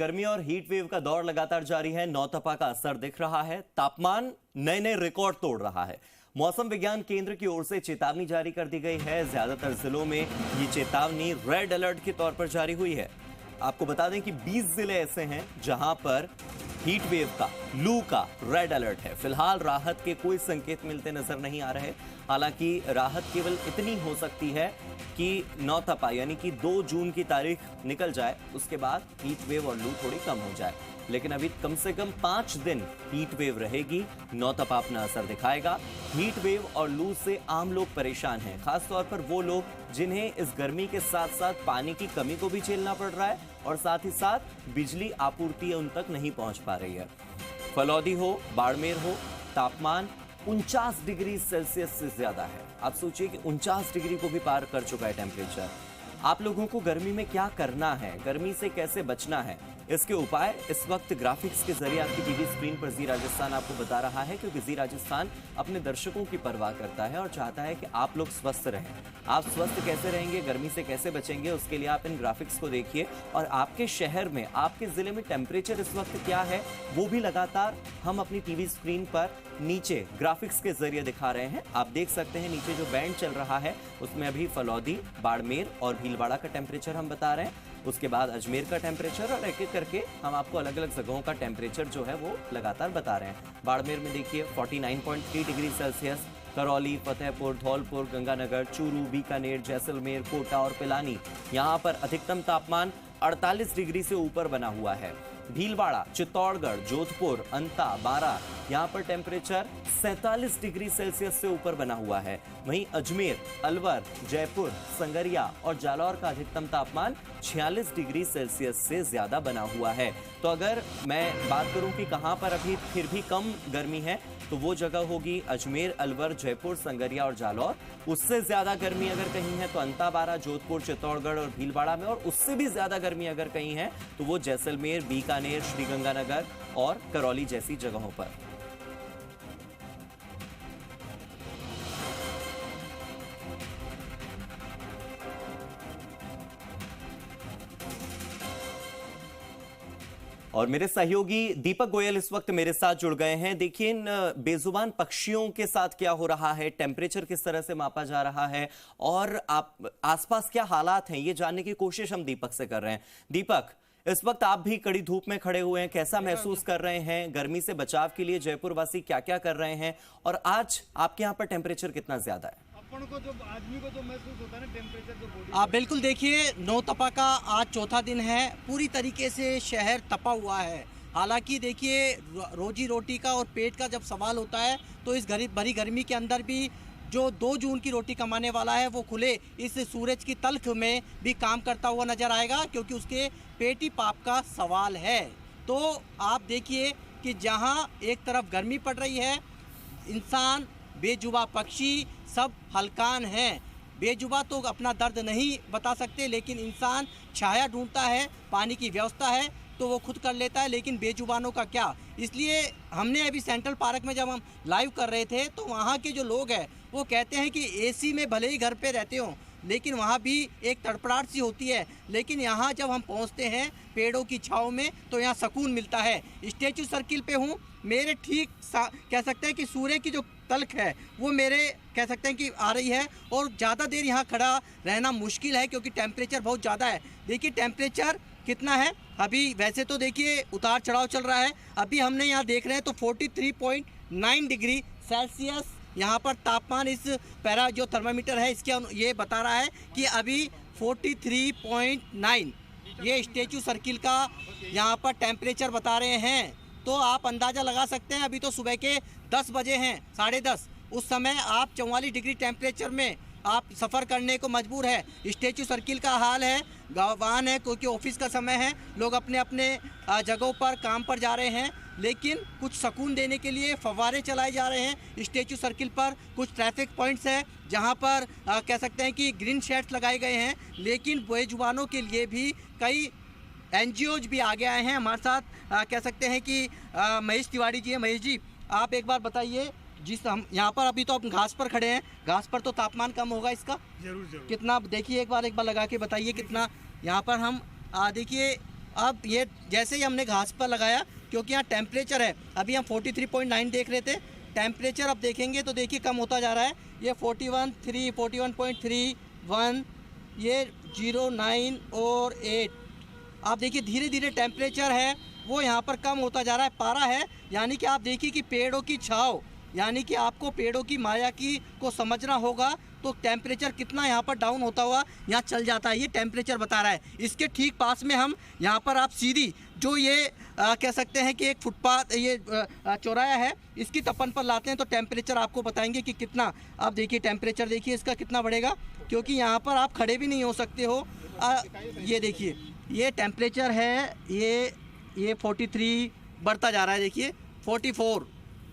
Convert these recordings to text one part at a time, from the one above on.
गर्मी और heat wave का दौर लगातार जारी है। नौतपा का असर दिख रहा है। तापमान नए नए रिकॉर्ड तोड़ रहा है। मौसम विज्ञान केंद्र की ओर से चेतावनी जारी कर दी गई है। ज्यादातर जिलों में ये चेतावनी रेड अलर्ट के तौर पर जारी हुई है। आपको बता दें कि 20 जिले ऐसे हैं जहां पर हीट वेव का, लू का रेड अलर्ट है। फिलहाल राहत के कोई संकेत मिलते नजर नहीं आ रहे। हालांकि राहत केवल इतनी हो सकती है कि नौतपा यानी कि 2 जून की तारीख निकल जाए, उसके बाद हीट वेव और लू थोड़ी कम हो जाए। लेकिन अभी कम से कम 5 दिन हीट वेव रहेगी। नौतपा अपना असर दिखाएगा। हीट वेव और लू से आम लोग परेशान हैं, खासतौर पर वो लोग जिन्हें इस गर्मी के साथ साथ पानी की कमी को भी झेलना पड़ रहा है और साथ ही साथ बिजली आपूर्ति उन तक नहीं पहुंच पा रही है। फलौदी हो, बाड़मेर हो, तापमान 49 डिग्री सेल्सियस से ज्यादा है। आप सोचिए कि 49 डिग्री को भी पार कर चुका है टेम्परेचर। आप लोगों को गर्मी में क्या करना है, गर्मी से कैसे बचना है, इसके उपाय इस वक्त ग्राफिक्स के जरिए आपकी टीवी स्क्रीन पर जी राजस्थान आपको बता रहा है, क्योंकि जी राजस्थान अपने दर्शकों की परवाह करता है और चाहता है कि आप लोग स्वस्थ रहें। आप स्वस्थ कैसे रहेंगे, गर्मी से कैसे बचेंगे, उसके लिए आप इन ग्राफिक्स को देखिए। और आपके शहर में, आपके जिले में टेम्परेचर इस वक्त क्या है वो भी लगातार हम अपनी टीवी स्क्रीन पर नीचे ग्राफिक्स के जरिए दिखा रहे हैं। आप देख सकते हैं नीचे जो बैंड चल रहा है उसमें अभी फलौदी, बाड़मेर और भीलवाड़ा का टेम्परेचर हम बता रहे हैं। उसके बाद अजमेर का टेम्परेचर और एक एक करके हम आपको अलग अलग जगहों का टेम्परेचर जो है वो लगातार बता रहे हैं। बाड़मेर में देखिए 49.3 डिग्री सेल्सियस, करौली, फतेहपुर, धौलपुर, गंगानगर, चूरू, बीकानेर, जैसलमेर, कोटा और पिलानी, यहाँ पर अधिकतम तापमान 48 डिग्री से ऊपर बना हुआ है। भीलवाड़ा, चित्तौड़गढ़, जोधपुर, अंता, बारा, यहाँ पर टेम्परेचर 47 डिग्री सेल्सियस से ऊपर बना हुआ है। वहीं अजमेर, अलवर, जयपुर, संगरिया और जालौर का अधिकतम तापमान 46 डिग्री सेल्सियस से ज्यादा बना हुआ है। तो अगर मैं बात करूं कि कहां पर अभी फिर भी कम गर्मी है, तो वो जगह होगी अजमेर, अलवर, जयपुर, संगरिया और जालौर। उससे ज्यादा गर्मी अगर कहीं है तो अंता, बारा, जोधपुर, चित्तौड़गढ़ और भीलवाड़ा में, और उससे भी ज्यादा गर्मी अगर कहीं है तो वो जैसलमेर, बीकानेर, श्रीगंगानगर और करौली जैसी जगहों पर। और मेरे सहयोगी दीपक गोयल इस वक्त मेरे साथ जुड़ गए हैं। देखिए इन बेजुबान पक्षियों के साथ क्या हो रहा है, टेम्परेचर किस तरह से मापा जा रहा है और आप आसपास क्या हालात हैं, ये जानने की कोशिश हम दीपक से कर रहे हैं। दीपक, इस वक्त आप भी कड़ी धूप में खड़े हुए हैं, कैसा महसूस कर रहे हैं? गर्मी से बचाव के लिए जयपुर वासी क्या क्या कर रहे हैं और आज आपके यहाँ पर टेम्परेचर कितना ज्यादा है? को जो आदमी को जो महसूस होता है ना टेम्परेचर जो बॉडी। आप बिल्कुल देखिए, नौतपा का आज चौथा दिन है। पूरी तरीके से शहर तपा हुआ है। हालांकि देखिए, रोजी रोटी का और पेट का जब सवाल होता है तो इस भरी गर्मी के अंदर भी जो 2 जून की रोटी कमाने वाला है वो खुले इस सूरज की तल्ख में भी काम करता हुआ नजर आएगा, क्योंकि उसके पेट ही पाप का सवाल है। तो आप देखिए कि जहां एक तरफ गर्मी पड़ रही है, इंसान, बेजुबा पक्षी सब हलकान हैं। बेजुबा तो अपना दर्द नहीं बता सकते, लेकिन इंसान छाया ढूंढता है, पानी की व्यवस्था है तो वो खुद कर लेता है, लेकिन बेजुबानों का क्या। इसलिए हमने अभी सेंट्रल पार्क में जब हम लाइव कर रहे थे तो वहाँ के जो लोग हैं वो कहते हैं कि एसी में भले ही घर पे रहते हों लेकिन वहाँ भी एक तड़पड़ाहट सी होती है, लेकिन यहाँ जब हम पहुँचते हैं पेड़ों की छाँव में तो यहाँ सुकून मिलता है। स्टैचू सर्किल पे हूँ, मेरे ठीक कह सकते हैं कि सूर्य की जो तल्ख है वो मेरे कह सकते हैं कि आ रही है और ज़्यादा देर यहाँ खड़ा रहना मुश्किल है क्योंकि टेम्परेचर बहुत ज़्यादा है। देखिए टेम्परेचर कितना है अभी, वैसे तो देखिए उतार चढ़ाव चल रहा है। अभी हमने यहाँ देख रहे हैं तो 43.9 डिग्री सेल्सियस यहाँ पर तापमान इस पैरा जो थर्मामीटर है इसके ये बता रहा है कि अभी 43.9 ये स्टैचू सर्किल का यहाँ पर टेम्परेचर बता रहे हैं। तो आप अंदाज़ा लगा सकते हैं, अभी तो सुबह के 10 बजे हैं, 10:30, उस समय आप 44 डिग्री टेम्परेचर में आप सफ़र करने को मजबूर है। स्टैचू सर्किल का हाल है, गाँव है क्योंकि ऑफिस का समय है, लोग अपने अपने जगहों पर काम पर जा रहे हैं, लेकिन कुछ सुकून देने के लिए फव्वारे चलाए जा रहे हैं। स्टैचू सर्किल पर कुछ ट्रैफिक पॉइंट्स हैं जहां पर कह सकते हैं कि ग्रीन शेड्स लगाए गए हैं, लेकिन बेजुबानों के लिए भी कई NGOs भी आगे आए हैं। हमारे साथ कह सकते हैं कि महेश तिवारी जी हैं। महेश जी, आप एक बार बताइए, जिस हम यहाँ पर अभी तो आप घास पर खड़े हैं, घास पर तो तापमान कम होगा इसका? जरूर जरूर। कितना देखिए, एक बार लगा के बताइए कितना। यहाँ पर हम देखिए अब ये जैसे ही हमने घास पर लगाया, क्योंकि यहाँ टेम्परेचर है, अभी हम 43.9 देख रहे थे, टेम्परेचर अब देखेंगे तो देखिए कम होता जा रहा है। ये 41.3, 41.31, ये 09 और 8। आप देखिए धीरे धीरे टेम्परेचर है वो यहाँ पर कम होता जा रहा है, पारा है। यानी कि आप देखिए कि पेड़ों की छाँव, यानी कि आपको पेड़ों की माया की को समझना होगा, तो टेम्परेचर कितना यहाँ पर डाउन होता हुआ यहाँ चल जाता है, ये टेम्परेचर बता रहा है। इसके ठीक पास में हम यहाँ पर आप सीधी जो ये कह सकते हैं कि एक फुटपाथ, ये चौराया है, इसकी तपन पर लाते हैं तो टेम्परेचर आपको बताएंगे कि कितना। आप देखिए टेम्परेचर देखिए इसका कितना बढ़ेगा, क्योंकि यहाँ पर आप खड़े भी नहीं हो सकते हो। ये देखिए ये टेम्परेचर है, ये 43 बढ़ता जा रहा है, देखिए 44।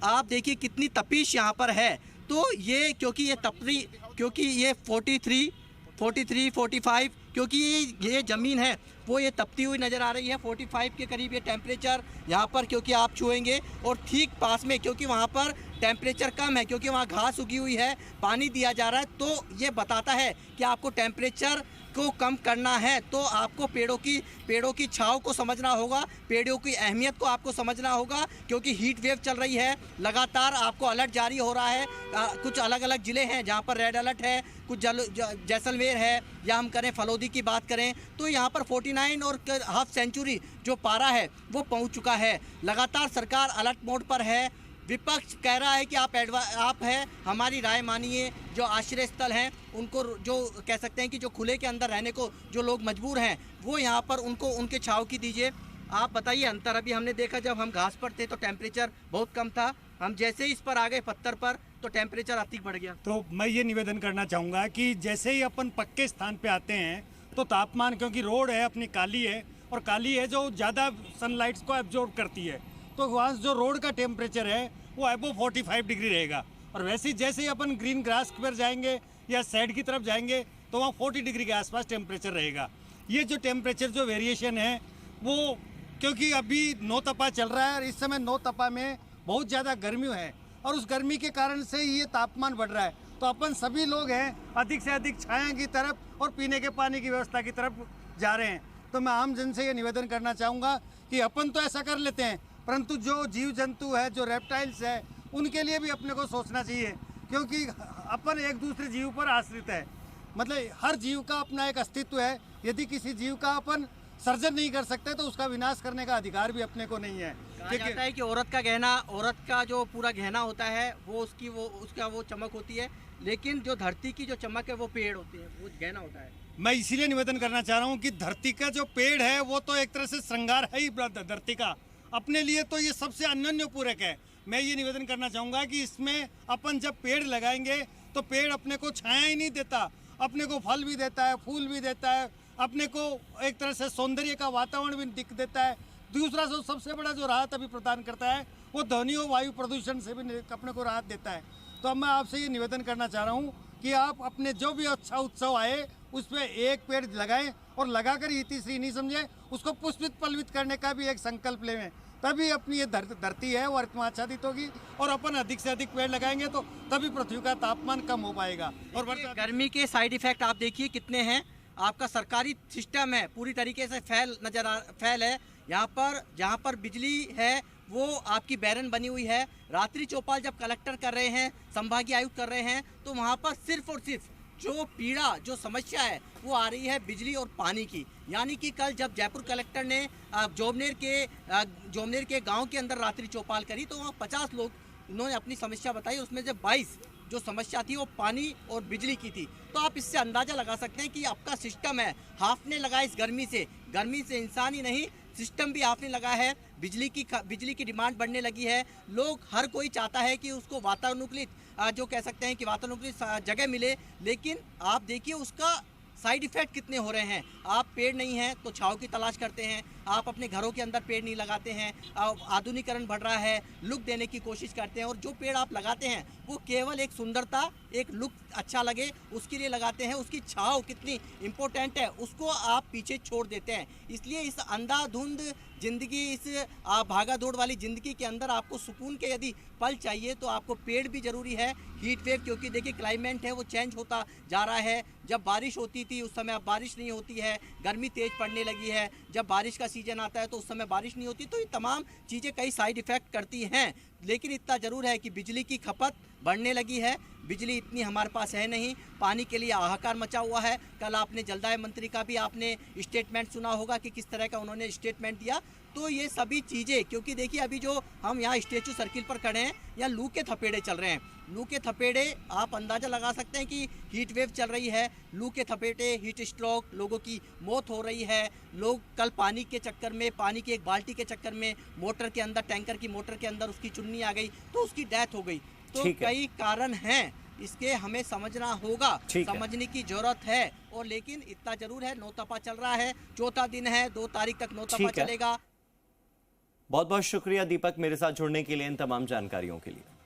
आप देखिए कितनी तपिश यहाँ पर है। तो ये क्योंकि ये तपरी, क्योंकि ये 43, 45, क्योंकि ये ज़मीन है वो ये तपती हुई नज़र आ रही है। 45 के करीब ये टेम्परेचर यहाँ पर क्योंकि आप छुएंगे, और ठीक पास में क्योंकि वहाँ पर टेम्परेचर कम है, क्योंकि वहाँ घास उगी हुई है, पानी दिया जा रहा है, तो ये बताता है कि आपको टेम्परेचर को कम करना है तो आपको पेड़ों की छाँव को समझना होगा, पेड़ों की अहमियत को आपको समझना होगा। क्योंकि हीट वेव चल रही है, लगातार आपको अलर्ट जारी हो रहा है। कुछ अलग अलग ज़िले हैं जहां पर रेड अलर्ट है, कुछ जैसलमेर है, या हम करें फलोदी की बात करें तो यहां पर 49 और हाफ सेंचुरी जो पारा है वो पहुंच चुका है। लगातार सरकार अलर्ट मोड पर है। विपक्ष कह रहा है कि आप है, हमारी राय मानिए। जो आश्रय स्थल हैं उनको, जो कह सकते हैं कि जो खुले के अंदर रहने को जो लोग मजबूर हैं, वो यहाँ पर उनको उनके छाँव की दीजिए। आप बताइए अंतर। अभी हमने देखा जब हम घास पर थे तो टेम्परेचर बहुत कम था, हम जैसे ही इस पर आ गए पत्थर पर तो टेम्परेचर अधिक बढ़ गया। तो मैं ये निवेदन करना चाहूँगा कि जैसे ही अपन पक्के स्थान पे आते हैं तो तापमान, क्योंकि रोड है अपनी काली है, और काली है जो ज़्यादा सनलाइट्स को एब्जॉर्ब करती है, तो वहाँ जो रोड का टेम्परेचर है वो अबव 45 डिग्री रहेगा। और वैसे ही जैसे ही अपन ग्रीन ग्रास पर जाएंगे या साइड की तरफ जाएंगे तो वहाँ 40 डिग्री के आसपास टेम्परेचर रहेगा। ये जो टेम्परेचर जो वेरिएशन है वो, क्योंकि अभी नौतपा चल रहा है और इस समय नौतपा में बहुत ज़्यादा गर्मी है, और उस गर्मी के कारण से ये तापमान बढ़ रहा है। तो अपन सभी लोग हैं अधिक से अधिक छाया की तरफ और पीने के पानी की व्यवस्था की तरफ जा रहे हैं। तो मैं आम जन से ये निवेदन करना चाहूँगा कि अपन तो ऐसा कर लेते हैं, परंतु जो जीव जंतु है, जो रेप्टाइल्स है, उनके लिए भी अपने को सोचना चाहिए, क्योंकि अपन एक दूसरे जीव पर आश्रित है। मतलब हर जीव का अपना एक अस्तित्व है। यदि किसी जीव का अपन सर्जन नहीं कर सकते तो उसका विनाश करने का अधिकार भी अपने को नहीं है। कहा जाता है कि औरत का गहना, औरत का जो पूरा गहना होता है वो उसका वो चमक होती है, लेकिन जो धरती की जो चमक है वो पेड़ होते हैं, वो गहना होता है। मैं इसीलिए निवेदन करना चाह रहा हूँ कि धरती का जो पेड़ है वो तो एक तरह से श्रृंगार है ही धरती का, अपने लिए तो ये सबसे अनन्य पूरक है। मैं ये निवेदन करना चाहूँगा कि इसमें अपन जब पेड़ लगाएंगे तो पेड़ अपने को छाया ही नहीं देता, अपने को फल भी देता है, फूल भी देता है, अपने को एक तरह से सौंदर्य का वातावरण भी दिख देता है। दूसरा जो सबसे बड़ा जो राहत अभी प्रदान करता है वो ध्वनि और वायु प्रदूषण से भी अपने को राहत देता है। तो अब मैं आपसे ये निवेदन करना चाह रहा हूँ कि आप अपने जो भी अच्छा उत्सव आए उस पर एक पेड़ लगाएं, और लगाकर ये तीसरी नहीं समझे, उसको पुष्पित पल्वित करने का भी एक संकल्प लें। तभी अपनी ये धरती है वो आच्छादित होगी, और अपन अधिक से अधिक पेड़ लगाएंगे तो तभी पृथ्वी का तापमान कम हो पाएगा। और गर्मी के साइड इफेक्ट आप देखिए कितने हैं। आपका सरकारी सिस्टम है पूरी तरीके से फैल है। यहाँ पर जहाँ पर बिजली है वो आपकी बैरन बनी हुई है। रात्रि चौपाल जब कलेक्टर कर रहे हैं, संभागीय आयुक्त कर रहे हैं, तो वहाँ पर सिर्फ और सिर्फ जो पीड़ा, जो समस्या है वो आ रही है बिजली और पानी की। यानी कि कल जब जयपुर कलेक्टर ने जोमनेर के गांव के अंदर रात्रि चौपाल करी तो वहाँ 50 लोग उन्होंने अपनी समस्या बताई, उसमें से 22 जो समस्या थी वो पानी और बिजली की थी। तो आप इससे अंदाज़ा लगा सकते हैं कि आपका सिस्टम है हाफने लगा इस गर्मी से इंसान ही नहीं, सिस्टम भी हाफने लगा है। बिजली की डिमांड बढ़ने लगी है। लोग, हर कोई चाहता है कि उसको वातानुकूलित, जो कह सकते हैं कि वातानुकूलित जगह मिले, लेकिन आप देखिए उसका साइड इफ़ेक्ट कितने हो रहे हैं। आप पेड़ नहीं हैं तो छाँव की तलाश करते हैं, आप अपने घरों के अंदर पेड़ नहीं लगाते हैं, आधुनिकीकरण बढ़ रहा है, लुक देने की कोशिश करते हैं, और जो पेड़ आप लगाते हैं वो केवल एक सुंदरता, एक लुक अच्छा लगे उसके लिए लगाते हैं, उसकी छाँव कितनी इम्पोर्टेंट है उसको आप पीछे छोड़ देते हैं। इसलिए इस अंधाधुंध ज़िंदगी, इस भागा दौड़ वाली ज़िंदगी के अंदर आपको सुकून के यदि पल चाहिए तो आपको पेड़ भी ज़रूरी है। हीट वेव, क्योंकि देखिए क्लाइमेट है वो चेंज होता जा रहा है। जब बारिश होती थी उस समय अब बारिश नहीं होती है, गर्मी तेज़ पड़ने लगी है। जब बारिश का सीज़न आता है तो उस समय बारिश नहीं होती। तो ये तमाम चीज़ें कई साइड इफ़ेक्ट करती हैं। लेकिन इतना ज़रूर है कि बिजली की खपत बढ़ने लगी है। बिजली इतनी हमारे पास है नहीं, पानी के लिए हाहाकार मचा हुआ है। कल आपने जलदाय मंत्री का भी आपने स्टेटमेंट सुना होगा कि किस तरह का उन्होंने स्टेटमेंट दिया। तो ये सभी चीज़ें, क्योंकि देखिए अभी जो हम यहाँ स्टैचू सर्किल पर खड़े हैं, यहाँ लू के थपेड़े चल रहे हैं। लू के थपेड़े, आप अंदाज़ा लगा सकते हैं कि हीट वेव चल रही है। लू के थपेड़े, हीट स्ट्रोक, लोगों की मौत हो रही है। लोग कल पानी के चक्कर में, पानी की एक बाल्टी के चक्कर में मोटर के अंदर, टैंकर की मोटर के अंदर उसकी चुन्नी आ गई तो उसकी डेथ हो गई। तो कई कारण हैं इसके, हमें समझना होगा, समझने की जरूरत है। और लेकिन इतना जरूर है, नौतपा चल रहा है, चौथा दिन है, 2 तारीख तक नौतपा चलेगा। बहुत बहुत शुक्रिया दीपक, मेरे साथ जुड़ने के लिए, इन तमाम जानकारियों के लिए।